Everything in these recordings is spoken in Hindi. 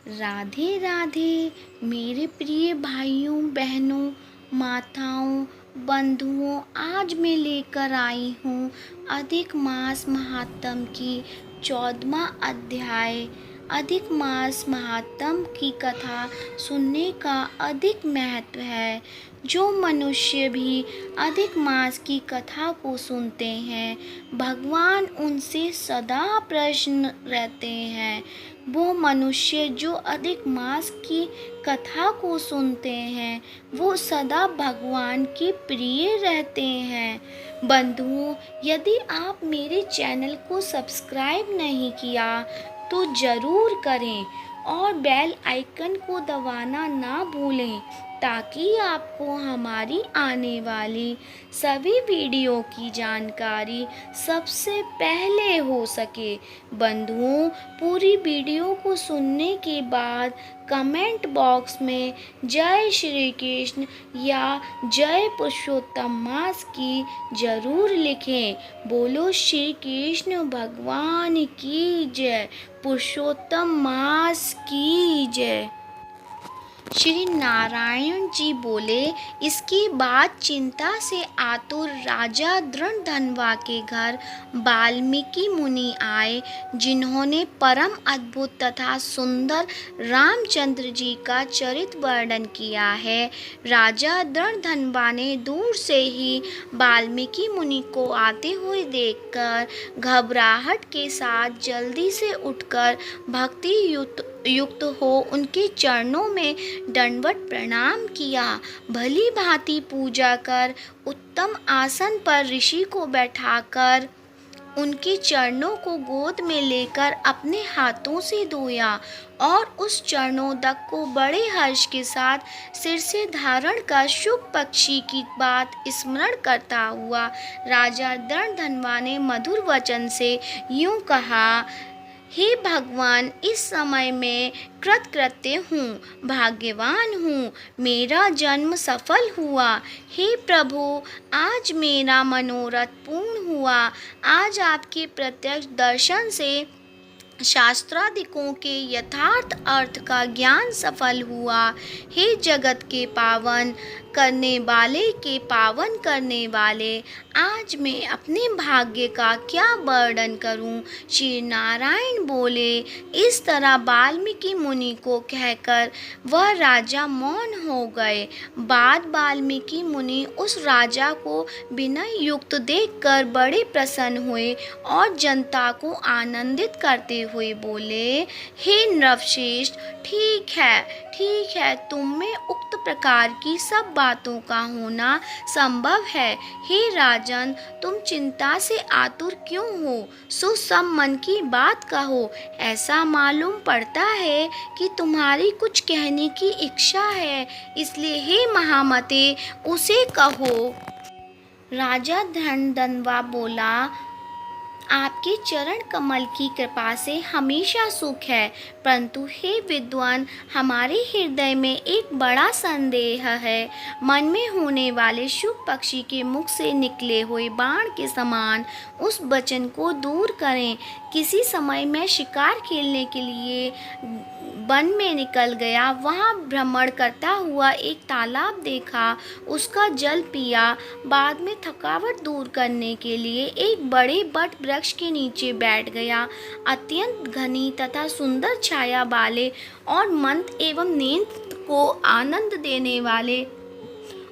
राधे राधे मेरे प्रिय भाइयों बहनों, माताओं, बंधुओं। आज मैं लेकर आई हूँ अधिक मास महात्म की 14वां अध्याय। अधिक मास महात्म की कथा सुनने का अधिक महत्व है। जो मनुष्य भी अधिक मास की कथा को सुनते हैं, भगवान उनसे सदा प्रसन्न रहते हैं। वो मनुष्य जो अधिक मास की कथा को सुनते हैं, वो सदा भगवान के प्रिय रहते हैं। बंधुओं, यदि आप मेरे चैनल को सब्सक्राइब नहीं किया तो ज़रूर करें और बेल आइकन को दबाना ना भूलें, ताकि आपको हमारी आने वाली सभी वीडियो की जानकारी सबसे पहले हो सके। बंधुओं, पूरी वीडियो को सुनने के बाद कमेंट बॉक्स में जय श्री कृष्ण या जय पुरुषोत्तम मास की जरूर लिखें। बोलो श्री कृष्ण भगवान की जय, पुरुषोत्तम मास की जय। श्री नारायण जी बोले। इसके बाद चिंता से आतुर राजा दृढ़धनवा के घर वाल्मीकि मुनि आए, जिन्होंने परम अद्भुत तथा सुंदर रामचंद्र जी का चरित्र वर्णन किया है। राजा दृढ़धनवा ने दूर से ही वाल्मीकि मुनि को आते हुए देखकर घबराहट के साथ जल्दी से उठकर भक्ति युक्त हो उनके चरणों में दंडवत प्रणाम किया। भली भांति पूजा कर उत्तम आसन पर ऋषि को बैठाकर उनके चरणों को गोद में लेकर अपने हाथों से धोया और उस चरणोदक को बड़े हर्ष के साथ सिर से धारण कर शुभ पक्षी की बात स्मरण करता हुआ राजा दृढ़धनवा ने मधुर वचन से यूं कहा, हे भगवान, इस समय मैं कृतकृत्य हूँ, भाग्यवान हूँ, मेरा जन्म सफल हुआ। हे प्रभु, आज मेरा मनोरथ पूर्ण हुआ। आज आपके प्रत्यक्ष दर्शन से शास्त्रादिकों के यथार्थ अर्थ का ज्ञान सफल हुआ। हे जगत के पावन करने वाले, आज मैं अपने भाग्य का क्या वर्णन करूं। श्री नारायण बोले। इस तरह वाल्मीकि मुनि को कहकर वह राजा मौन हो गए। बाद वाल्मीकि मुनि उस राजा को विनय युक्त देखकर बड़े प्रसन्न हुए और जनता को आनंदित करते हुए बोले, हे नृपश्रेष्ठ, ठीक है, तुम में उक्त प्रकार की सब बातों का होना संभव है। हे राजन, तुम चिंता से आतुर क्यों हो? सो सब मन की बात कहो। ऐसा मालूम पड़ता है कि तुम्हारी कुछ कहने की इच्छा है, इसलिए हे महामते, उसे कहो। राजा दृढ़धनवा बोला, आपके चरण कमल की कृपा से हमेशा सुख है, परंतु हे विद्वान, हमारे हृदय में एक बड़ा संदेह है। मन में होने वाले शुभ पक्षी के मुख से निकले हुए बाण के समान उस वचन को दूर करें। किसी समय मैं शिकार खेलने के लिए वन में निकल गया। वहाँ भ्रमण करता हुआ एक तालाब देखा, उसका जल पिया। बाद में थकावट दूर करने के लिए एक बड़े बट वृक्ष के नीचे बैठ गया। अत्यंत घनी तथा सुंदर छाया वाले और मंद एवं नेत्र को आनंद देने वाले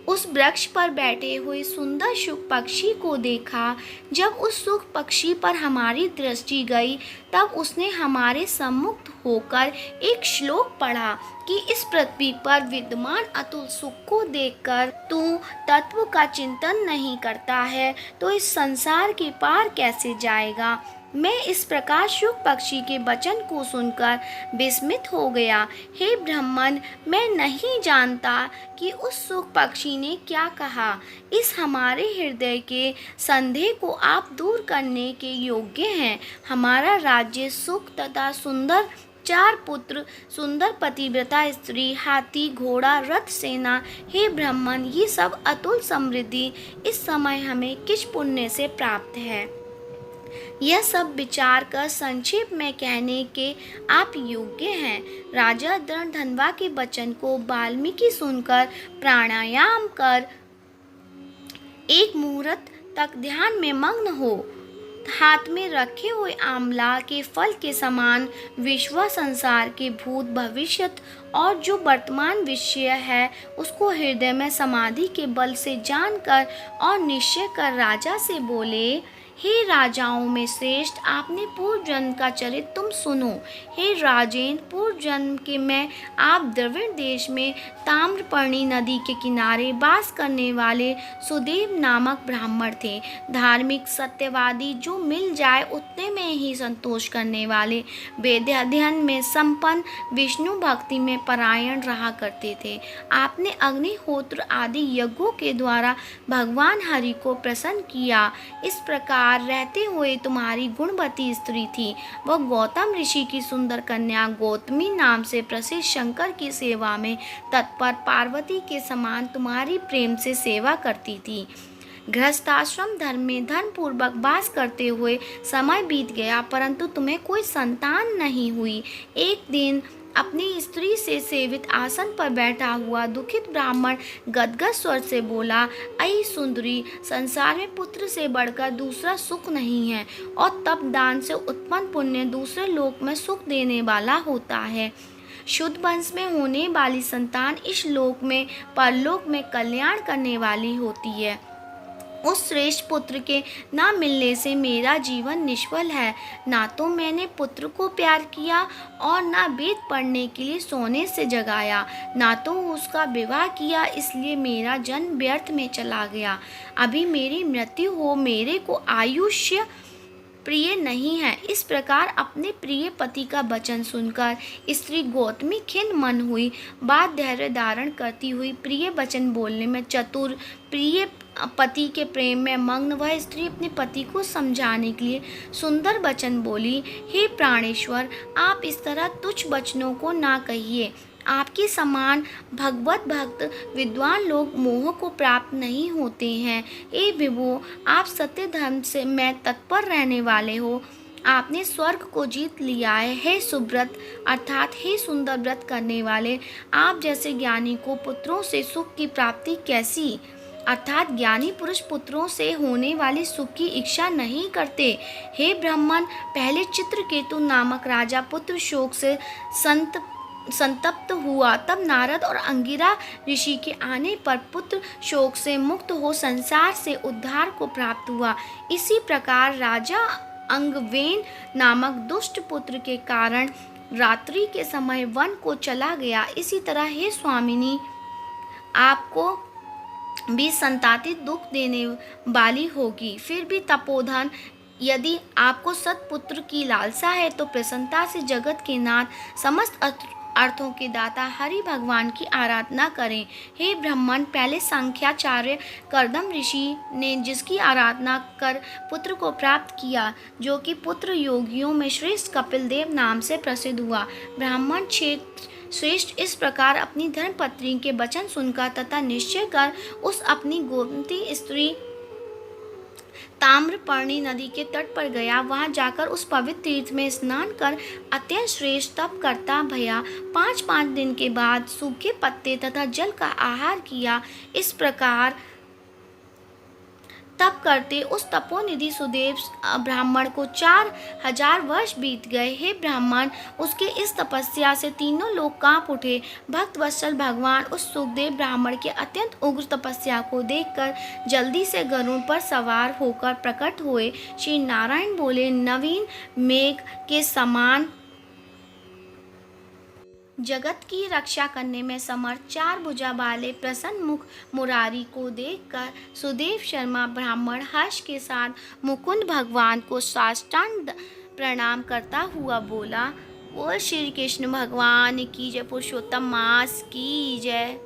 उस वृक्ष पर बैठे हुए सुंदर शुक पक्षी को देखा। जब उस सुख पक्षी पर हमारी दृष्टि गई, तब उसने हमारे सम्मुख होकर एक श्लोक पढ़ा कि इस पृथ्वी पर विद्यमान अतुल सुख को देखकर तू तत्व का चिंतन नहीं करता है, तो इस संसार के पार कैसे जाएगा। मैं इस प्रकार शुक पक्षी के वचन को सुनकर विस्मित हो गया। हे ब्राह्मण, मैं नहीं जानता कि उस सुक पक्षी ने क्या कहा। इस हमारे हृदय के संदेह को आप दूर करने के योग्य हैं। हमारा राज्य सुख तथा सुंदर 4 पुत्र, सुंदर पतिव्रता स्त्री, हाथी, घोड़ा, रथ, सेना। हे ब्राह्मण, ये सब अतुल समृद्धि इस समय हमें किस पुण्य से प्राप्त है। यह सब विचार कर संक्षेप में कहने के आप योग्य हैं। राजा धनवा के वचन को वाल्मीकि सुनकर प्राणायाम कर एक मुहूर्त तक ध्यान में मग्न हो हाथ में रखे हुए आंवला के फल के समान विश्व संसार के भूत भविष्य और जो वर्तमान विषय है उसको हृदय में समाधि के बल से जानकर और निश्चय कर राजा से बोले, हे राजाओं में श्रेष्ठ, आपने पूर्व जन्म का चरित्र तुम सुनो। हे राजेंद्र, पूर्व जन्म के में आप द्रविड़ देश में ताम्रपर्णी नदी के किनारे वास करने वाले सुदेव नामक ब्राह्मण थे। धार्मिक सत्यवादी, जो मिल जाए उतने में ही संतोष करने वाले, वेद अध्ययन में संपन्न, विष्णु भक्ति में परायण रहा करते थे। आपने अग्निहोत्र आदि यज्ञों के द्वारा भगवान हरि को प्रसन्न किया। इस प्रकार रहते हुए तुम्हारी गुणवती स्त्री थी। वह गौतम ऋषि की सुंदर कन्या गौतमी नाम से प्रसिद्ध शंकर की सेवा में तत्पर पार्वती के समान तुम्हारी प्रेम से सेवा करती थी। गृहस्थाश्रम धर्म में धर्म पूर्वक वास करते हुए समय बीत गया, परंतु तुम्हें कोई संतान नहीं हुई। एक दिन अपनी स्त्री से सेवित आसन पर बैठा हुआ दुखित ब्राह्मण गदगद स्वर से बोला, अई सुंदरी, संसार में पुत्र से बढ़कर दूसरा सुख नहीं है और तप दान से उत्पन्न पुण्य दूसरे लोक में सुख देने वाला होता है। शुद्ध वंश में होने वाली संतान इस लोक में परलोक में कल्याण करने वाली होती है। उस श्रेष्ठ पुत्र के ना मिलने से मेरा जीवन निष्फल है। ना तो मैंने पुत्र को प्यार किया और ना वेद पढ़ने के लिए सोने से जगाया, ना तो उसका विवाह किया, इसलिए मेरा जन्म व्यर्थ में चला गया। अभी मेरी मृत्यु हो, मेरे को आयुष्य प्रिय नहीं है। इस प्रकार अपने प्रिय पति का वचन सुनकर स्त्री गौतमी खिन्न मन हुई। बात धैर्य धारण करती हुई प्रिय वचन बोलने में चतुर, प्रिय पति के प्रेम में मग्न वह स्त्री अपने पति को समझाने के लिए सुंदर वचन बोली, हे प्राणेश्वर, आप इस तरह तुच्छ वचनों को ना कहिए। आपके समान भगवत भक्त विद्वान लोग मोह को प्राप्त नहीं होते हैं। हे विभो, आप सत्य धर्म से मैं तत्पर रहने वाले हो। आपने स्वर्ग को जीत लिया है। हे सुव्रत अर्थात हे सुंदर व्रत करने वाले, आप जैसे ज्ञानी को पुत्रों से सुख की प्राप्ति कैसी, अर्थात ज्ञानी पुरुष पुत्रों से होने वाले सुख की इच्छा नहीं करते। हे ब्राह्मण, पहले चित्रकेतु नामक राजा पुत्र शोक से संतप्त हुआ, तब नारद और अंगिरा ऋषि के आने पर पुत्र शोक से मुक्त हो संसार से उद्धार को प्राप्त हुआ। इसी प्रकार राजा अंगवेन नामक दुष्ट पुत्र के कारण रात्रि के समय वन को चला गया। इसी तरह हे स्वामिनी, आपको भी संताति दुख देने वाली होगी। फिर भी तपोधन, यदि आपको सत्पुत्र की लालसा है तो प्रसन्नता से जगत के नाथ समस्त अर्थों के दाता हरि भगवान की आराधना करें। हे ब्राह्मण, पहले सांख्याचार्य कर्दम ऋषि ने जिसकी आराधना कर पुत्र को प्राप्त किया, जो कि पुत्र योगियों में श्रेष्ठ कपिल देव नाम से प्रसिद्ध हुआ। ब्राह्मण श्रेष्ठ इस प्रकार अपनी धर्मपत्नी के वचन सुनकर तथा निश्चय कर उस अपनी गोमती स्त्री ताम्रपर्णी नदी के तट पर गया। वहां जाकर उस पवित्र तीर्थ में स्नान कर अत्यंत श्रेष्ठ तप करता भया 5 दिन के बाद सूखे पत्ते तथा जल का आहार किया। इस प्रकार तप करते उस तपोनिधि सुदेव ब्राह्मण को 4000 वर्ष बीत गए। हे ब्राह्मण, उसके इस तपस्या से तीनों लोग कांप उठे। भक्त वत्सल भगवान उस सुखदेव ब्राह्मण के अत्यंत उग्र तपस्या को देखकर जल्दी से गरुड़ पर सवार होकर प्रकट हुए। श्री नारायण बोले, नवीन मेघ के समान जगत की रक्षा करने में समर्थ 4 भुजा वाले प्रसन्न मुख मुरारी को देखकर सुदेव शर्मा ब्राह्मण हर्ष के साथ मुकुंद भगवान को साष्टांग प्रणाम करता हुआ बोला, बोल श्री कृष्ण भगवान की जय, पुरुषोत्तम मास की जय।